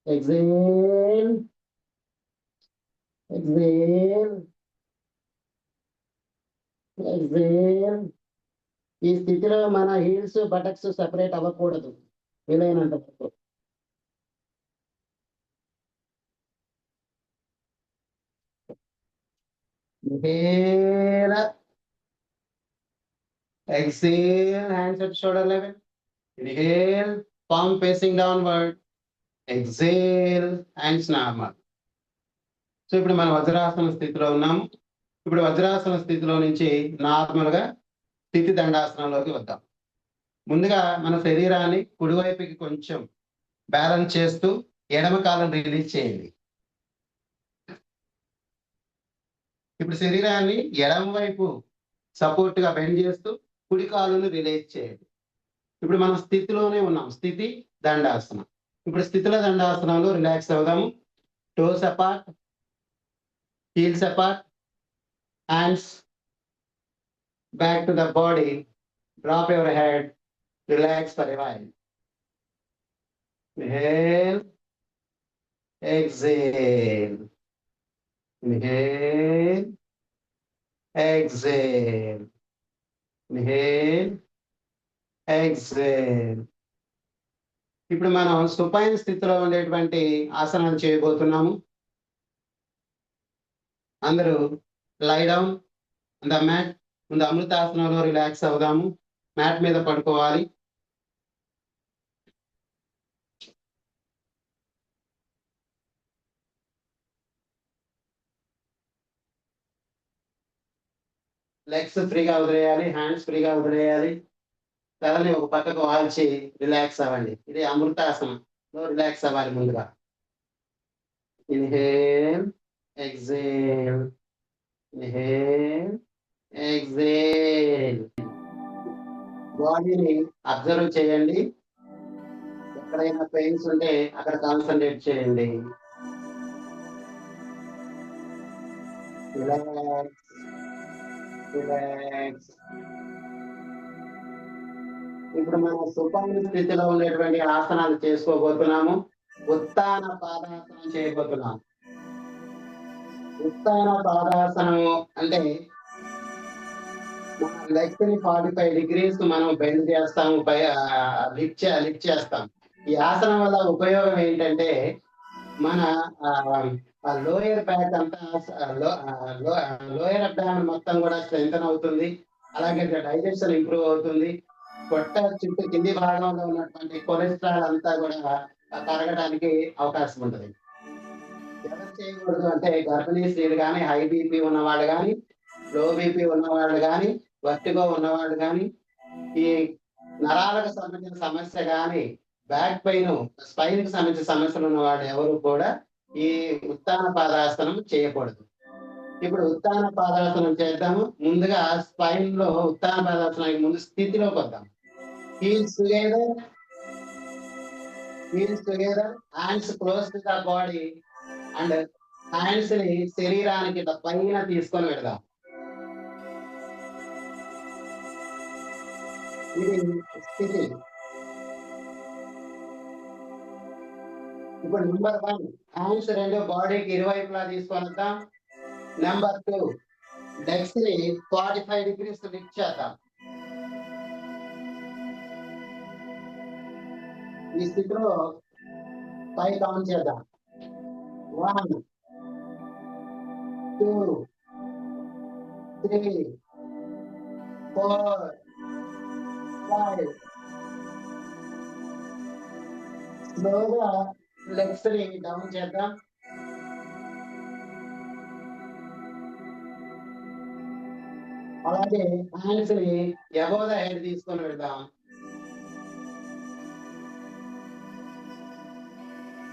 [SPEAKER 1] exhale, exhale, exhale. ఈ స్థితిలో మన హీల్స్ బటక్స్ సెపరేట్ అవ్వకూడదు వీలైనంత వరకు. Inhale, exhale, hands at shoulder level. Inhale, palm facing downward. Exhale, hands normal. So ఇప్పుడు మనం వజ్రాసన స్థితిలో ఉన్నాము. ఇప్పుడు వజ్రాసన స్థితిలో నుంచి నార్మల్ గా స్థితి దండాసనంలోకి వద్దాం. ముందుగా మన శరీరాన్ని కుడివైపుకి కొంచెం బ్యాలెన్స్ చేస్తూ ఎడమ కాలం రిలీజ్ చేయండి. ఇప్పుడు శరీరాన్ని ఎడమ వైపు సపోర్ట్ గా బెండ్ చేస్తూ కుడి కాలును రిలీజ్ చేయండి. ఇప్పుడు మనం స్థితిలోనే ఉన్నాం, స్థితి దండాసనం. ఇప్పుడు స్థితిలో దండాసనంలో రిలాక్స్ అవుదాము. Toes apart, heels apart, hands back to the body, drop your head, relax for a while. Inhale, exhale, inhale, exhale, inhale, exhale. ఇప్పుడు మనం సుపైన స్థితిలో ఉండేటువంటి ఆసనాలు చేయబోతున్నాము. అందరూ లై డౌన్ ద మ్యాట్. ముందు అమృతాసనంలో రిలాక్స్ అవుదాము. మ్యాట్ మీద పడుకోవాలి. లెగ్స్ ఫ్రీగా వదిలేయాలి, హ్యాండ్స్ ఫ్రీగా వదిలేయాలి. తలని ఒక పక్కకు వాల్చి రిలాక్స్ అవ్వండి. ఇది అమృతాసనంలో రిలాక్స్ అవ్వాలి. ముందుగా ఇన్హేల్, ఎక్సేల్, ఇన్హేల్, ఎక్సేల్. బాడీని అబ్జర్వ్ చేయండి. ఎక్కడైనా పెయిన్స్ ఉంటే అక్కడ కాన్సన్ట్రేట్ చేయండి. Relax, relax. ఇప్పుడు మనం సుపైన స్థితిలో ఉండేటువంటి ఆసనాలు చేసుకోబోతున్నాము. ఉత్తాన పాదాసనం చేయబోతున్నాం. ఉత్తాన పాదాసనము అంటే మన లెగ్స్ ని 45 degrees మనం బెండ్ చేస్తాము, లిఫ్ట్ చేస్తాం. ఈ ఆసనం వల్ల ఉపయోగం ఏంటంటే మన లోయర్ బ్యాక్ అంతా, లోయర్ అబ్డామిన్ మొత్తం కూడా స్ట్రెంథన్ అవుతుంది. అలాగే డైజెషన్ ఇంప్రూవ్ అవుతుంది. పొట్ట చుట్టూ కింది భాగంలో ఉన్నటువంటి కొలెస్ట్రాల్ అంతా కూడా కరగడానికి అవకాశం ఉంటుంది. ఎవరు చేయకూడదు అంటే గర్భిణీ స్త్రీలు కానీ, హై బీపీ ఉన్నవాళ్ళు కానీ, లో బీపీ ఉన్నవాళ్ళు కానీ, వర్టిగో ఉన్నవాళ్ళు కానీ, ఈ నరాలకు సంబంధించిన సమస్య కానీ, బ్యాక్ పెయిన్, స్పైన్ కి సంబంధించిన సమస్యలు ఉన్న వాళ్ళు ఎవరు కూడా ఈ ఉత్తాన పాదాసనం చేయకూడదు. ఇప్పుడు ఉత్తాన పాదాసనం చేద్దాము. ముందుగా స్పైన్ లో ఉత్తాన పాదాసనానికి ముందు స్థితిలోకి వద్దాం. Heels together, heels together, hands close to the body and hands ని శరీరానికి పైన తీసుకొని వెళదాం. ఇది స్థితి. ఇప్పుడు నెంబర్ 1, హ్యాండ్స్ రెండు బాడీకి ఇరువైపులా తీసుకొని వద్దాం. నెంబర్ 2, లెగ్స్ ని 45 degrees లిఫ్ట్ చేద్దాం. ఈ స్థితిలో 5 కౌంట్ చేద్దాం. 1, 2, 3, 4, 5. స్లోగా లెగ్స్ ని డౌన్ చేద్దాం. అలాగే హ్యాండ్స్ ని అబవ్ ద హెడ్ తీసుకొని వెళ్దాం.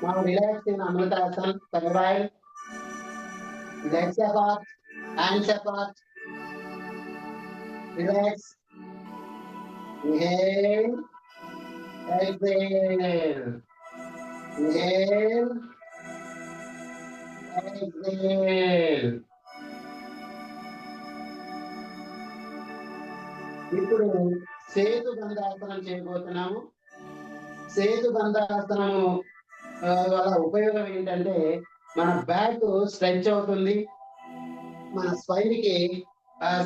[SPEAKER 1] మనం relax in Amritasan for a while. Legs apart, hands apart. Relax. Inhale, exhale. Inhale, exhale. ఇప్పుడు సేతు బంధాసనం చేయబోతున్నాము. సేతు బంధాసనము వల్ల ఉపయోగం ఏంటంటే మన బ్యాక్ స్ట్రెచ్ అవుతుంది, మన స్పైన్ కి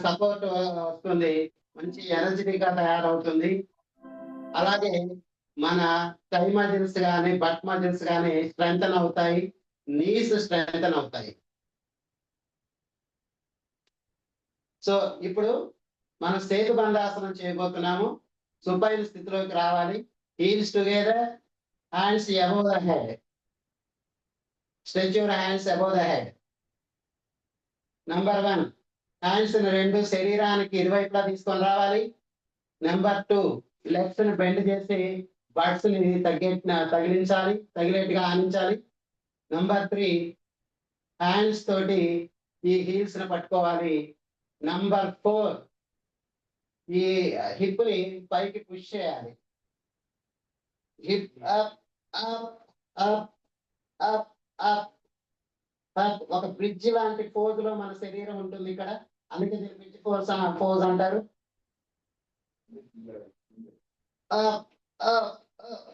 [SPEAKER 1] సపోర్ట్ వస్తుంది, మంచి ఎనర్జెటిక్ గా తయారవుతుంది. అలాగే మన థై మజిల్స్ కానీ బట్ మజిల్స్ కానీ స్ట్రెంగ్తన్ అవుతాయి, నీస్ స్ట్రెంగ్తన్ అవుతాయి. సో ఇప్పుడు మనం సేతు బంధాసనం చేయబోతున్నాము. సుపైన్ స్థితిలోకి రావాలి. Heels together, hands above the head. Stretch your hands above the head. Number 1, hands రెండు శరీరానికి ఇరువైపులా తీసుకొని రావాలి. నెంబర్ 2, లెగ్స్ ని బెండ్ చేసి బట్స్ ని తగిలించాలి, తగిలేట్టుగా ఆనించాలి. నంబర్ 3, హ్యాండ్స్ తోటి ఈ హీల్స్ ని పట్టుకోవాలి. నంబర్ 4, ఈ హిప్ ని పైకి పుష్ చేయాలి. Hip up up up up up up. ఒక బ్రిడ్జ్ లాంటి పోజ్ లో మన శరీరం ఉంటుంది ఇక్కడ, అందుకే దీన్ని బ్రిడ్జ్ పోజ్ అంటారు. Up, up, up.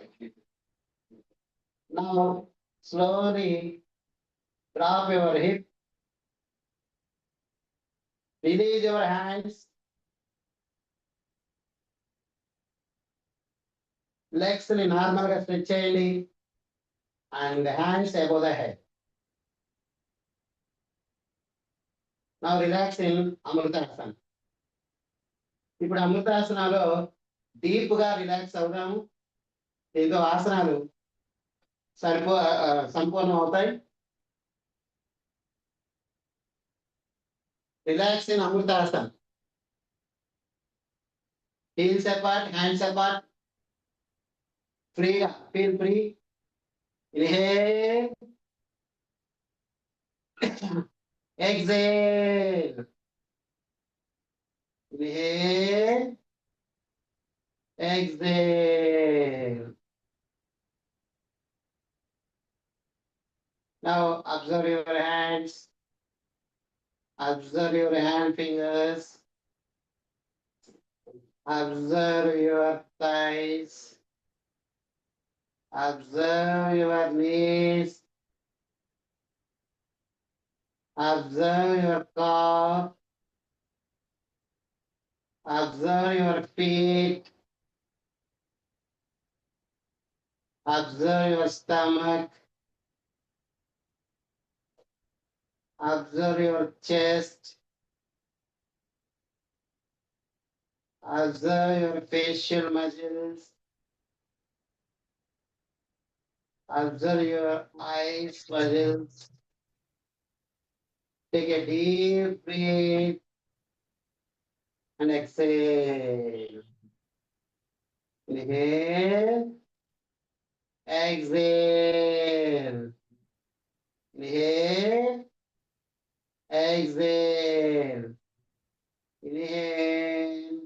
[SPEAKER 1] Now slowly drop your hip. Release your hands. Legs ni normal గా stretch చేయండి. And hands above the head. Now relax in అమృతాసన. ఇప్పుడు అమృతాసనాలో డీప్ గా రిలాక్స్ అవుదాము. ఏదో ఆసనాలు సంపూర్ణం అవుతాయి. Relax in Amritasana. Heels apart, hands apart. ఫ్రీగా, feel free. Inhale, exhale. Inhale, exhale. Now observe your hands. Observe your hand fingers. Observe your thighs. Observe your knees. Observe your calf. Observe your feet. Observe your stomach. Observe your chest. Observe your facial muscles. Observe your eyes muscles. Take a deep breath and exhale. Inhale, exhale. Inhale, exhale. Inhale,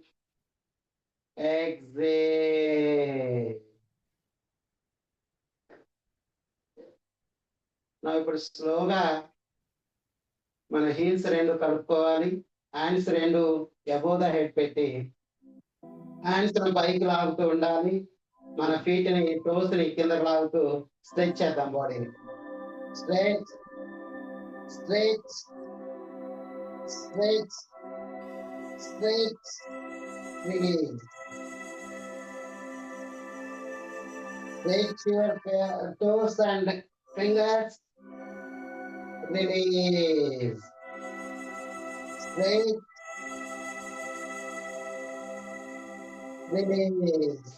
[SPEAKER 1] exhale. Now ఇప్పుడు స్లోగా మన heels రెండు కలుపుకోవాలి. Hands రెండు above the head పెట్టి hands పైకి లాగుతూ ఉండాలి. మన ఫీట్ ని, టోస్ ని కిందకి లాగుతూ స్ట్రెచ్ చేద్దాం బాడీని. Stretch, stretch, stretch, stretch, release. Stretch your toes and fingers. Release. Stretch. Release.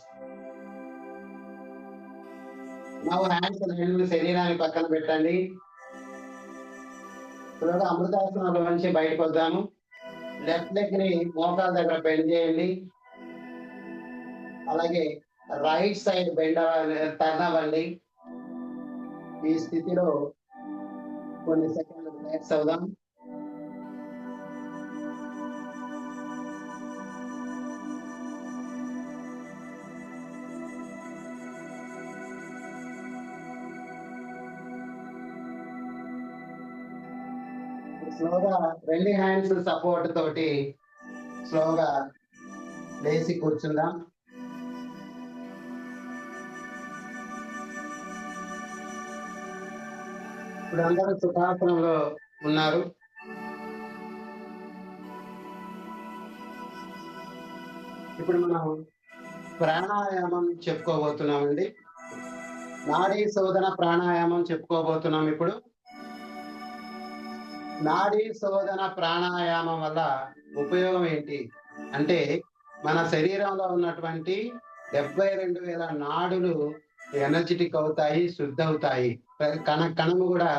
[SPEAKER 1] Now hands రెండు శరీరాన్ని పక్కన పెట్టండి. తర్వాత అమృతాసనంలో నుంచి బయటకు వద్దాము. లెఫ్ట్ లెగ్ ని మోకాల దగ్గర బెండ్ చేయండి. అలాగే రైట్ సైడ్ బెండ్ టర్న్ అవ్వండి. ఈ స్థితిలో కొన్ని సెకండ్లు రిలాక్స్ అవుదాం. స్లోగా రెండు హ్యాండ్స్ సపోర్ట్ తోటి స్లోగా లేచి కూర్చుందాం. ఇప్పుడు అందరూ సుఖాసనంలో ఉన్నారు. ఇప్పుడు మనం ప్రాణాయామం చెప్పుకోబోతున్నామండి. నాడీ శోధన ప్రాణాయామం చెప్పుకోబోతున్నాం ఇప్పుడు. నాడీ శోధన ప్రాణాయామం వల్ల ఉపయోగం ఏంటి అంటే, మన శరీరంలో ఉన్నటువంటి 72,000 నాడులు ఎనర్జిటిక్ అవుతాయి, శుద్ధవుతాయి. కణము కూడా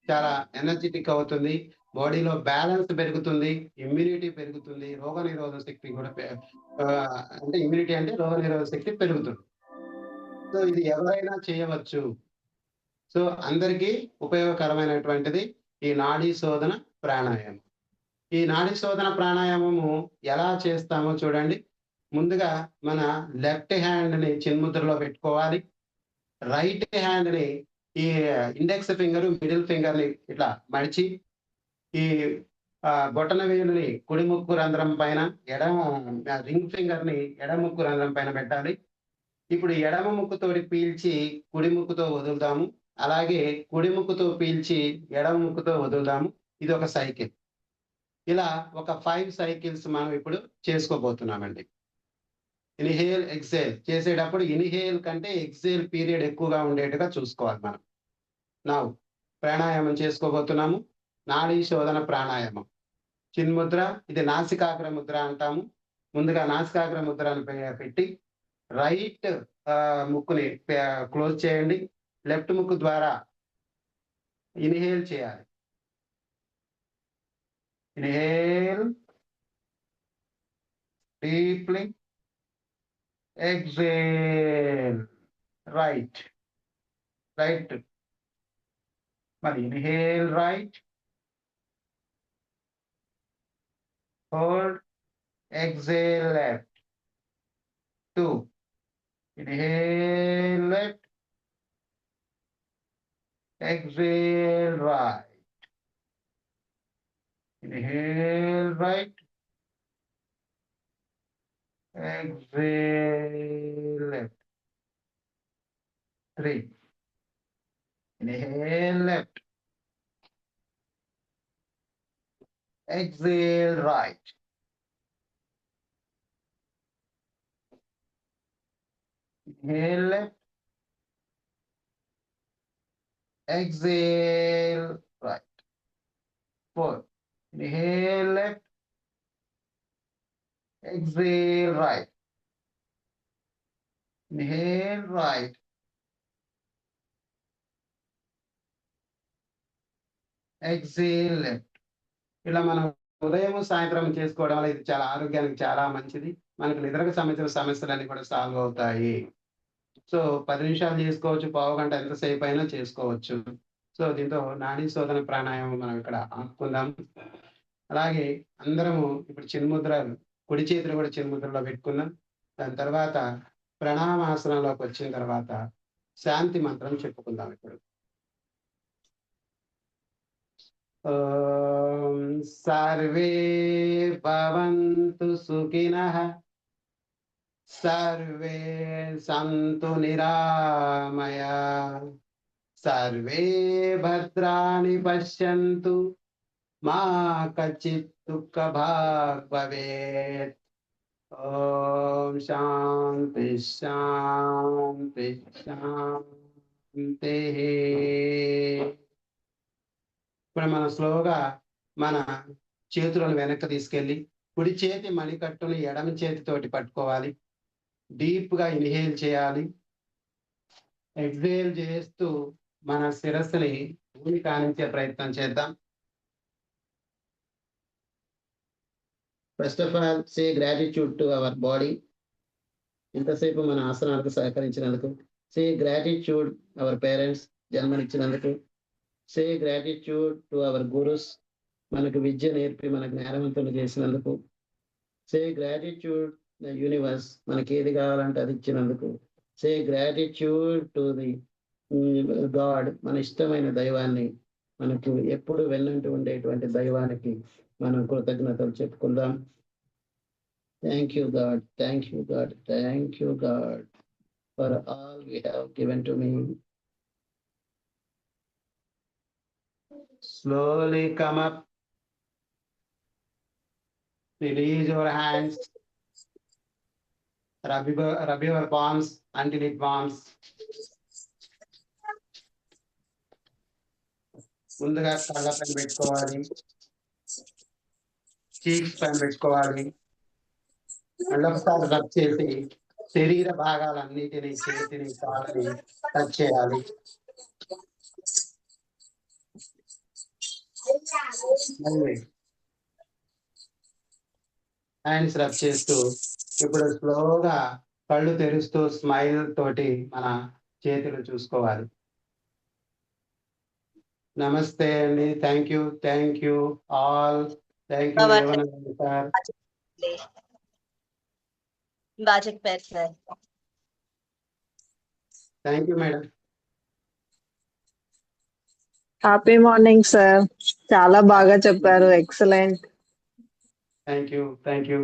[SPEAKER 1] చాలా ఎనర్జిటిక్ అవుతుంది. బాడీలో బ్యాలెన్స్ పెరుగుతుంది, ఇమ్యూనిటీ పెరుగుతుంది, రోగనిరోధక శక్తి కూడా అంటే ఇమ్యూనిటీ అంటే రోగనిరోధక శక్తి పెరుగుతుంది. సో ఇది ఎవరైనా చేయవచ్చు. సో అందరికీ ఉపయోగకరమైనటువంటిది ఈ నాడీ శోధన ప్రాణాయామం. ఈ నాడీ శోధన ప్రాణాయామము ఎలా చేస్తామో చూడండి. ముందుగా మన లెఫ్ట్ హ్యాండ్‌ని చిన్ముద్రలో పెట్టుకోవాలి. రైట్ హ్యాండ్‌ని ఈ ఇండెక్స్ ఫింగర్, మిడిల్ ఫింగర్‌ని ఇట్లా మడిచి, ఈ బొటన వేలుని కుడి ముక్కు రంధ్రం పైన, రింగ్ ఫింగర్‌ని ఎడమ ముక్కు రంధ్రం పైన పెట్టాలి. ఇప్పుడు ఎడమ ముక్కుతోటి పీల్చి కుడి ముక్కుతో వదులుదాము. అలాగే కుడి ముక్కుతో పీల్చి ఎడమ ముక్కుతో వదులుదాము. ఇది ఒక సైకిల్. ఇలా ఒక 5 సైకిల్స్ మనం ఇప్పుడు చేసుకోబోతున్నామండి. ఇన్‌హేల్, ఎక్స్‌హేల్ చేసేటప్పుడు ఇన్‌హేల్ కంటే ఎక్స్‌హేల్ పీరియడ్ ఎక్కువగా ఉండేట్టుగా చూసుకోవాలి మనం. నౌ ప్రాణాయామం చేసుకోబోతున్నాము. నాడీ శోధన ప్రాణాయామం. చిన్ముద్ర, ఇది నాసికాగ్ర ముద్ర అంటాము. ముందుగా నాసికాగ్ర ముద్రను పెట్టి రైట్ ముక్కుని క్లోజ్ చేయండి. లెఫ్ట్ ముక్కు ద్వారా ఇన్‌హేల్ చేయాలి. Inhale deeply, exhale right. మరి inhale right, hold, exhale left. 2 inhale left, exhale right. Inhale right, exhale left. 3 inhale left, exhale right. Inhale left, exhale right. 4 inhale left, exhale right. Inhale right, exhale left. ఇలా మనం ఉదయం సాయంత్రం చేసుకోవడం వల్ల ఇది చాలా ఆరోగ్యానికి చాలా మంచిది. మనకు నిద్రకు సంబంధించిన సమస్యలన్నీ కూడా సాల్వ్ అవుతాయి. సో 10 నిమిషాలు చేసుకోవచ్చు, పావుగంట ఎంతసేపు అయినా చేసుకోవచ్చు. సో దీంతో నాడీ శోధన ప్రాణాయామం మనం ఇక్కడ ఆపుకుందాం. అలాగే అందరము ఇప్పుడు చిన్ముద్ర, కుడి చేతులు కూడా చిన్ముద్రలో పెట్టుకుందాం. దాని తర్వాత ప్రణామాసనంలోకి వచ్చిన తర్వాత శాంతి మంత్రం చెప్పుకుందాం. ఇప్పుడు ఓం సర్వే భవంతు సుఖినః, సర్వే సంతు నిరామయా, సర్వే భద్రాణి పశ్యంతు, మా కచిత్ దుఃఖభాగ్ భవేత్. ఓం శాంతి శాంతి శాంతి. ఇప్పుడు మనం స్లోగా మన చేతులను వెనక్కి తీసుకెళ్ళి కుడి చేతి మణికట్టుని ఎడమ చేతితోటి పట్టుకోవాలి. డీప్ గా ఇన్హేల్ చేయాలి. ఎక్స్హేల్ చేస్తూ మన శిరస్సుని భూమి కానించే ప్రయత్నం చేద్దాం. First of all say gratitude to our body. ఇంతసేపు మన ఆసనాలకు సహకరించినందుకు. సే గ్రాటిట్యూడ్ అవర్ పేరెంట్స్, జన్మనిచ్చినందుకు. Say gratitude to our gurus, మనకు విద్య నేర్పి మన జ్ఞానవంతులు చేసినందుకు. సే గ్రాటిట్యూడ్ ద యూనివర్స్, మనకి ఏది కావాలంటే అది ఇచ్చినందుకు. సే గ్రాటిట్యూడ్ టు ది గాడ్, మన ఇష్టమైన దైవాన్ని, మనకు ఎప్పుడు వెన్నంటూ ఉండేటువంటి దైవానికి మనం కృతజ్ఞతలు చెప్పుకుందాం. Thank you God, thank you God, thank you God for all you have given to me. Slowly come up. Release your hands. Rub your palms until it warms. ముందుగా కళ్ళ పైన పెట్టుకోవాలి, చీక్స్ పైన పెట్టుకోవాలి. మళ్ళీ ఒకసారి రబ్ చేసి శరీర భాగాలన్నిటిని, చేతిని, కాళ్ళని టచ్ చేయాలి. మళ్ళీ హ్యాండ్స్ రబ్ చేస్తూ ఇప్పుడు స్లోగా కళ్ళు తెరుస్తూ స్మైల్ తోటి మన చేతులు చూసుకోవాలి. నమస్తే అండి. Thank you all. Thank you sir.
[SPEAKER 3] బాగా చెప్పారు sir.
[SPEAKER 1] Thank you madam.
[SPEAKER 4] Happy morning sir. చాలా బాగా చెప్పారు. ఎక్సలెంట్.
[SPEAKER 1] Thank you